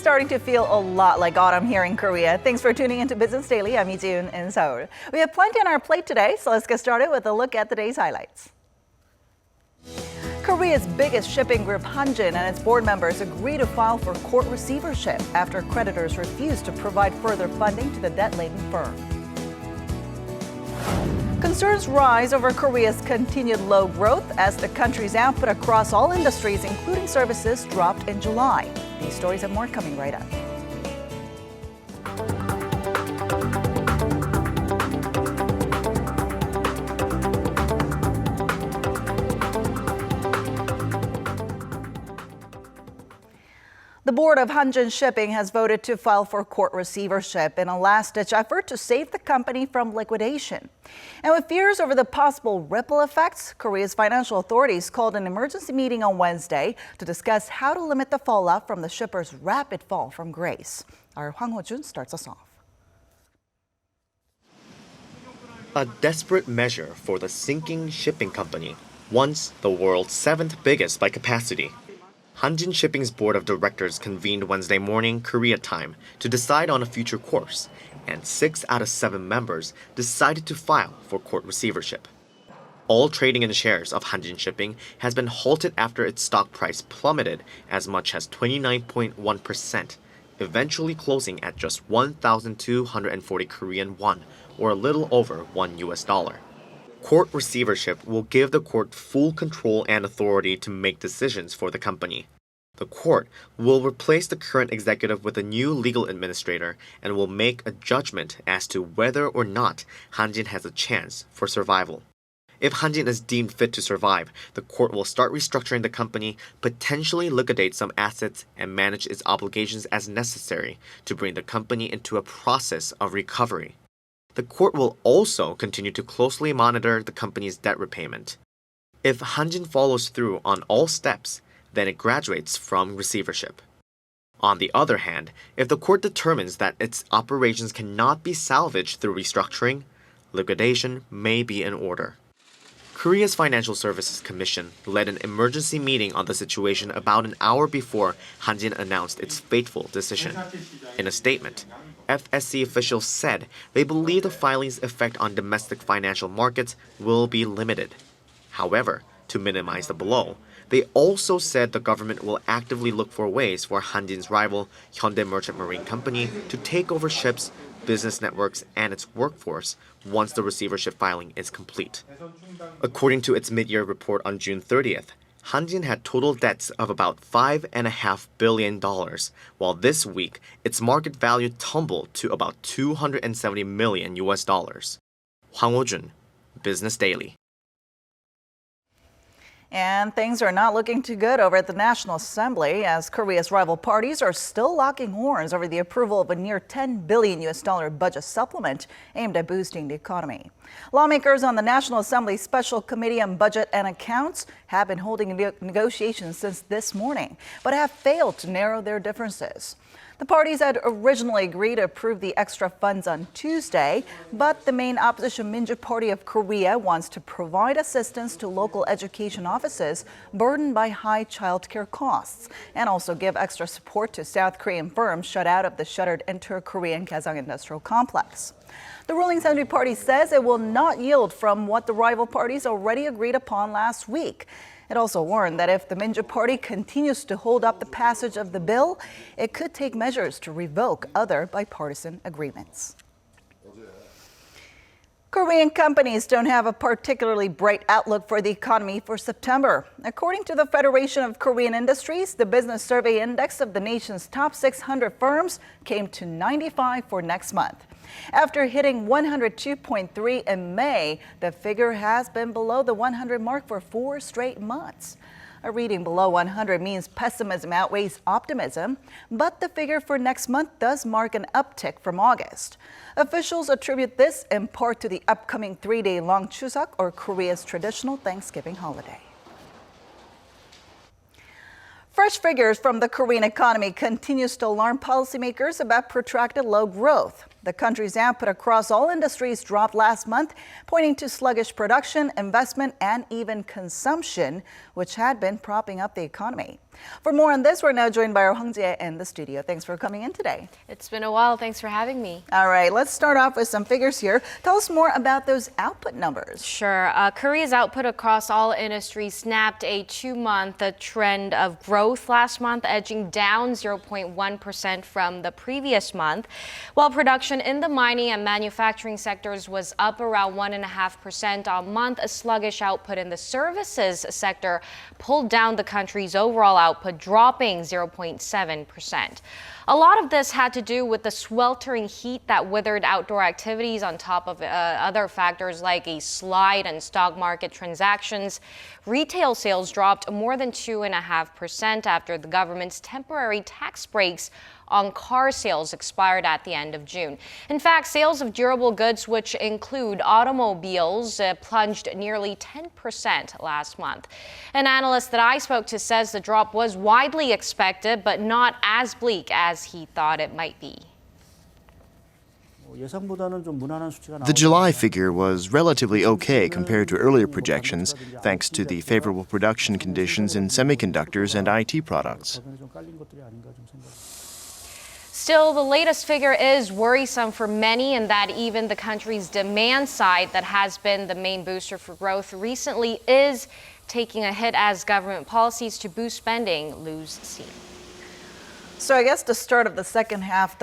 starting to feel a lot like autumn here in Korea. Thanks for tuning into Business Daily. I'm Lee-Jiun in Seoul. We have plenty on our plate today, so let's get started with a look at the day's highlights. Korea's biggest shipping group, Hanjin, and its board members agree to file for court receivership after creditors refused to provide further funding to the debt-laden firm. Concerns rise over Korea's continued low growth as the country's output across all industries, including services, dropped in July. These stories and more coming right up. The board of Hanjin Shipping has voted to file for court receivership in a last-ditch effort to save the company from liquidation. And with fears over the possible ripple effects, Korea's financial authorities called an emergency meeting on Wednesday to discuss how to limit the fallout from the shipper's rapid fall from grace. Our Hwang Ho-jun starts us off. A desperate measure for the sinking shipping company, once the world's seventh biggest by capacity. Hanjin Shipping's board of directors convened Wednesday morning, Korea time, to decide on a future course, and 6 out of 7 members decided to file for court receivership. All trading in shares of Hanjin Shipping has been halted after its stock price plummeted as much as 29.1%, eventually closing at just 1,240 Korean won, or a little over $1. Court receivership will give the court full control and authority to make decisions for the company. The court will replace the current executive with a new legal administrator and will make a judgment as to whether or not Hanjin has a chance for survival. If Hanjin is deemed fit to survive, the court will start restructuring the company, potentially liquidate some assets, and manage its obligations as necessary to bring the company into a process of recovery. The court will also continue to closely monitor the company's debt repayment. If Hanjin follows through on all steps, then it graduates from receivership. On the other hand, if the court determines that its operations cannot be salvaged through restructuring, liquidation may be in order. Korea's Financial Services Commission led an emergency meeting on the situation about an hour before Hanjin announced its fateful decision. In a statement, FSC officials said they believe the filing's effect on domestic financial markets will be limited. However, to minimize the blow, they also said the government will actively look for ways for Hanjin's rival, Hyundai Merchant Marine Company, to take over ships, business networks, and its workforce once the receivership filing is complete. According to its mid-year report on June 30th, Hanjin had total debts of about $5.5 billion, while this week its market value tumbled to about $270 million. Hwang Ho-jun, Business Daily. And things are not looking too good over at the National Assembly as Korea's rival parties are still locking horns over the approval of a near $10 billion budget supplement aimed at boosting the economy. Lawmakers on the National Assembly's Special Committee on Budget and Accounts have been holding negotiations since this morning, but have failed to narrow their differences. The parties had originally agreed to approve the extra funds on Tuesday, but the main opposition Minju Party of Korea wants to provide assistance to local education offices burdened by high childcare costs, and also give extra support to South Korean firms shut out of the shuttered inter-Korean Kaesong Industrial Complex. The ruling Century Party says it will not yield from what the rival parties already agreed upon last week. It also warned that if the Minju Party continues to hold up the passage of the bill, it could take measures to revoke other bipartisan agreements. Korean companies don't have a particularly bright outlook for the economy for September. According to the Federation of Korean Industries, the business survey index of the nation's top 600 firms came to 95 for next month. After hitting 102.3 in May, the figure has been below the 100 mark for 4 straight months. A reading below 100 means pessimism outweighs optimism, but the figure for next month does mark an uptick from August. Officials attribute this in part to the upcoming 3-day-long Chuseok, or Korea's traditional Thanksgiving holiday. Fresh figures from the Korean economy continues to alarm policymakers about protracted low growth. The country's output across all industries dropped last month, pointing to sluggish production, investment, and even consumption, which had been propping up the economy. For more on this, we're now joined by our Hangjie in the studio. Thanks for coming in today. It's been a while. Thanks for having me. All right, let's start off with some figures here. Tell us more about those output numbers. Sure. Korea's output across all industries snapped a 2-month trend of growth last month, edging down 0.1% from the previous month, while production in the mining and manufacturing sectors was up around 1.5% on month. A sluggish output in the services sector pulled down the country's overall output, dropping 0.7%. A lot of this had to do with the sweltering heat that withered outdoor activities on top of other factors like a slide in stock market transactions. Retail sales dropped more than 2.5% after the government's temporary tax breaks on car sales expired at the end of June. In fact, sales of durable goods, which include automobiles, plunged nearly 10% last month. An analyst that I spoke to says the drop was widely expected, but not as bleak as he thought it might be. The July figure was relatively okay compared to earlier projections, thanks to the favorable production conditions in semiconductors and IT products. Still, the latest figure is worrisome for many in that even the country's demand side that has been the main booster for growth recently is taking a hit as government policies to boost spending lose steam. So I guess the start of the second half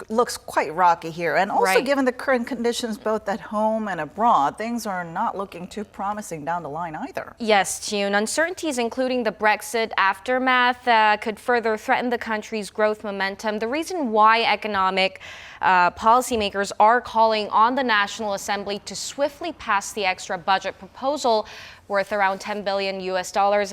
looks quite rocky here. And also Right. given the current conditions both at home and abroad, things are not looking too promising down the line either. Yes, June. Uncertainties, including the Brexit aftermath, could further threaten the country's growth momentum. The reason why economic policymakers are calling on the National Assembly to swiftly pass the extra budget proposal worth around $10 billion,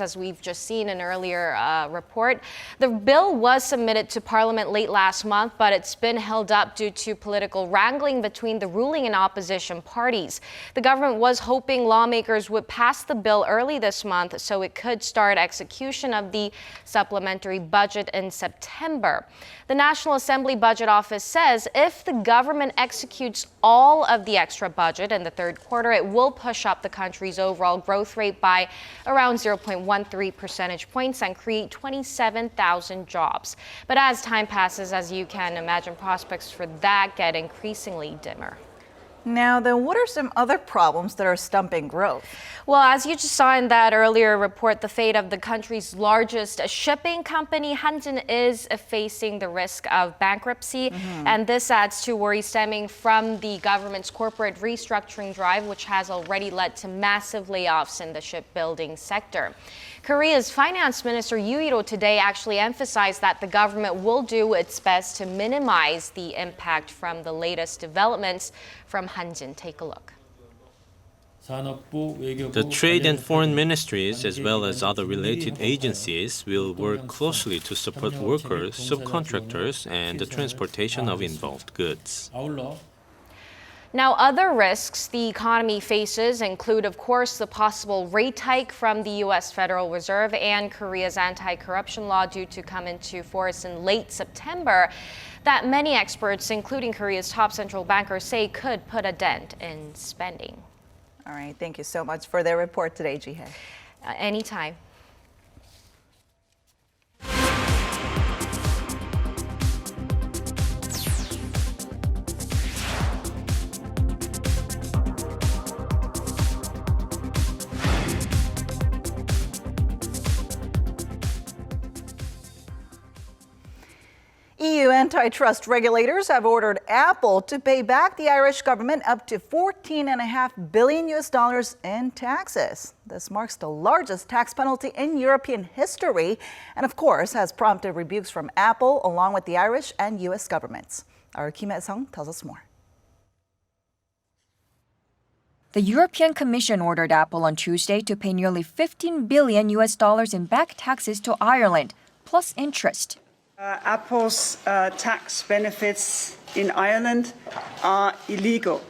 as we've just seen in an earlier report. The bill was submitted to Parliament late last month, but it's been held up due to political wrangling between the ruling and opposition parties. The government was hoping lawmakers would pass the bill early this month so it could start execution of the supplementary budget in September. The National Assembly Budget Office says if the government executes all of the extra budget in the third quarter, it will push up the country's overall growth rate by around 0.13 percentage points and create 27,000 jobs. But as time passes, as you can imagine, prospects for that get increasingly dimmer. Now, then, what are some other problems that are stumping growth? Well, as you just saw in that earlier report, the fate of the country's largest shipping company, Hanjin, is facing the risk of bankruptcy. And this adds to worry stemming from the government's corporate restructuring drive, which has already led to massive layoffs in the shipbuilding sector. Korea's finance minister Yoo Il-ho today actually emphasized that the government will do its best to minimize the impact from the latest developments. From Hanjin, take a look. The trade and foreign ministries, as well as other related agencies, will work closely to support workers, subcontractors, and the transportation of involved goods. Now, other risks the economy faces include, of course, the possible rate hike from the U.S. Federal Reserve and Korea's anti-corruption law due to come into force in late September that many experts, including Korea's top central bankers, say could put a dent in spending. All right, thank you so much for their report today, Ji-hye. Anytime. EU antitrust regulators have ordered Apple to pay back the Irish government up to $14.5 billion in taxes. This marks the largest tax penalty in European history and, of course, has prompted rebukes from Apple along with the Irish and U.S. governments. Our Kim Hae-sung tells us more. The European Commission ordered Apple on Tuesday to pay nearly $15 billion in back taxes to Ireland, plus interest. Apple's tax benefits in Ireland are illegal.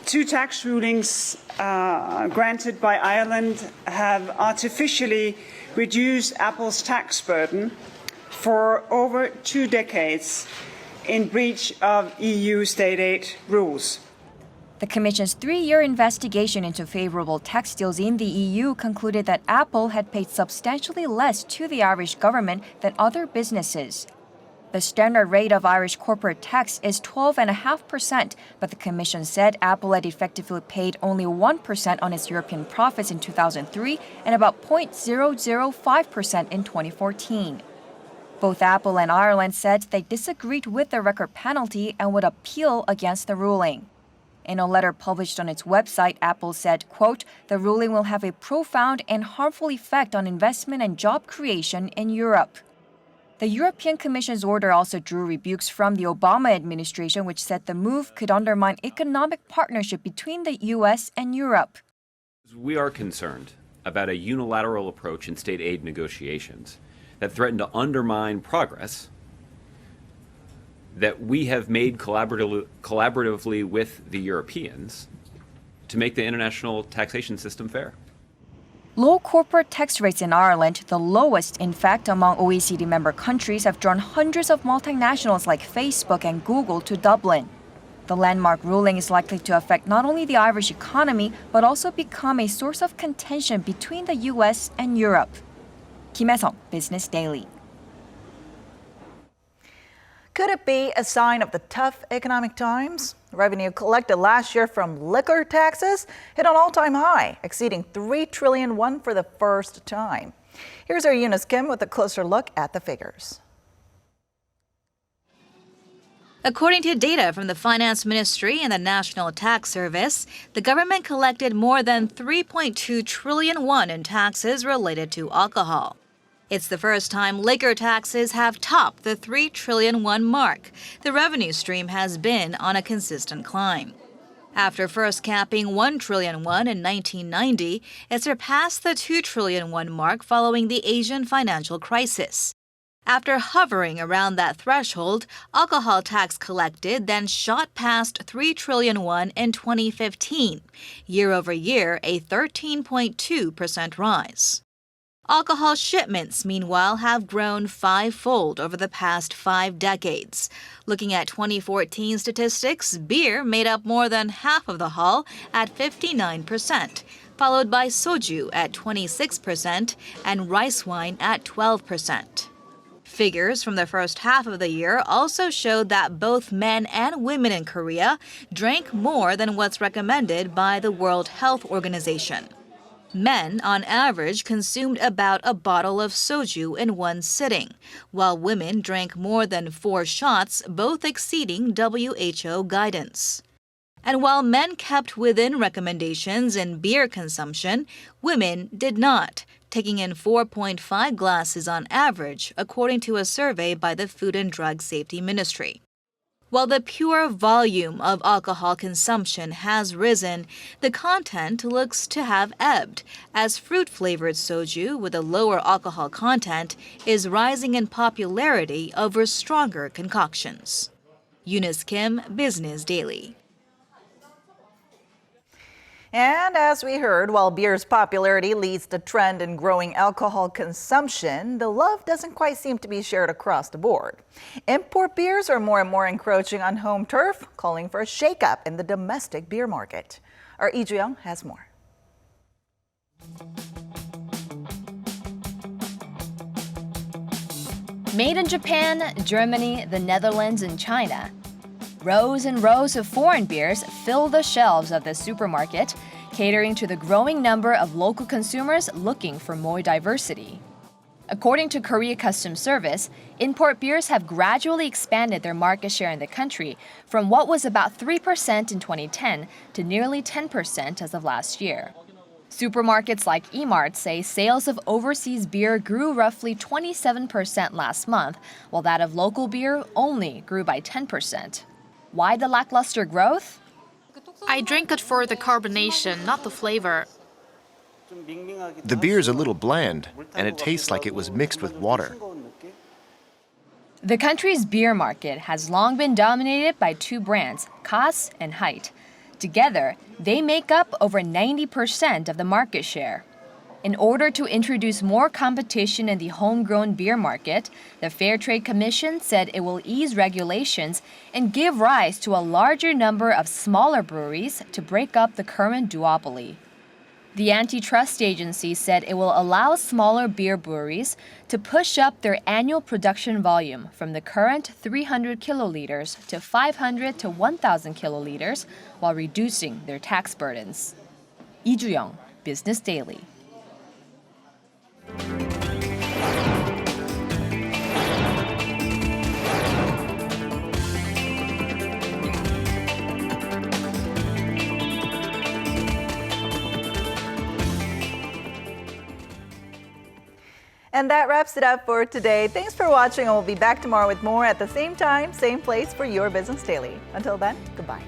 Two tax rulings granted by Ireland have artificially reduced Apple's tax burden for over 2 decades in breach of EU state aid rules. The Commission's 3-year investigation into favorable tax deals in the EU concluded that Apple had paid substantially less to the Irish government than other businesses. The standard rate of Irish corporate tax is 12.5%, but the Commission said Apple had effectively paid only 1% on its European profits in 2003 and about 0.005% in 2014. Both Apple and Ireland said they disagreed with the record penalty and would appeal against the ruling. In a letter published on its website, Apple said, quote, "The ruling will have a profound and harmful effect on investment and job creation in Europe." The European Commission's order also drew rebukes from the Obama administration, which said the move could undermine economic partnership between the U.S. and Europe. We are concerned about a unilateral approach in state aid negotiations that threaten to undermine progress that we have made collaboratively with the Europeans to make the international taxation system fair. Low corporate tax rates in Ireland, the lowest, in fact, among OECD member countries, have drawn hundreds of multinationals like Facebook and Google to Dublin. The landmark ruling is likely to affect not only the Irish economy, but also become a source of contention between the U.S. and Europe. Kim Hae-sung, Business Daily. Could it be a sign of the tough economic times? Revenue collected last year from liquor taxes hit an all-time high, exceeding 3 trillion won for the first time. Here's our Eunice Kim with a closer look at the figures. According to data from the Finance Ministry and the National Tax Service, the government collected more than 3.2 trillion won in taxes related to alcohol. It's the first time liquor taxes have topped the 3 trillion won mark. The revenue stream has been on a consistent climb. After first capping 1 trillion won in 1990, it surpassed the 2 trillion won mark following the Asian financial crisis. After hovering around that threshold, alcohol tax collected then shot past 3 trillion won in 2015, year over year a 13.2% rise. Alcohol shipments, meanwhile, have grown fivefold over the past 5 decades. Looking at 2014 statistics, beer made up more than half of the haul at 59%, followed by soju at 26% and rice wine at 12%. Figures from the first half of the year also showed that both men and women in Korea drank more than what's recommended by the World Health Organization. Men, on average, consumed about a bottle of soju in one sitting, while women drank more than 4 shots, both exceeding WHO guidance. And while men kept within recommendations in beer consumption, women did not, taking in 4.5 glasses on average, according to a survey by the Food and Drug Safety Ministry. While the pure volume of alcohol consumption has risen, the content looks to have ebbed, as fruit-flavored soju with a lower alcohol content is rising in popularity over stronger concoctions. Eunice Kim, Business Daily. And as we heard, while beer's popularity leads the trend in growing alcohol consumption, the love doesn't quite seem to be shared across the board. Import beers are more and more encroaching on home turf, calling for a shakeup in the domestic beer market. Our Lee Ju-young has more. Made in Japan, Germany, the Netherlands, and China. Rows and rows of foreign beers fill the shelves of the supermarket, catering to the growing number of local consumers looking for more diversity. According to Korea Customs Service, import beers have gradually expanded their market share in the country from what was about 3% in 2010 to nearly 10% as of last year. Supermarkets like E-Mart say sales of overseas beer grew roughly 27% last month, while that of local beer only grew by 10%. Why the lackluster growth? I drink it for the carbonation, not the flavor. The beer's a little bland, and it tastes like it was mixed with water. The country's beer market has long been dominated by 2 brands, Cass and Hite. Together, they make up over 90% of the market share. In order to introduce more competition in the homegrown beer market, the Fair Trade Commission said it will ease regulations and give rise to a larger number of smaller breweries to break up the current duopoly. The antitrust agency said it will allow smaller beer breweries to push up their annual production volume from the current 300 kiloliters to 500 to 1,000 kiloliters while reducing their tax burdens. Lee Ju-young, Business Daily. And that wraps it up for today. Thanks for watching, and we'll be back tomorrow with more at the same time, same place for your Business Daily. Until then, goodbye.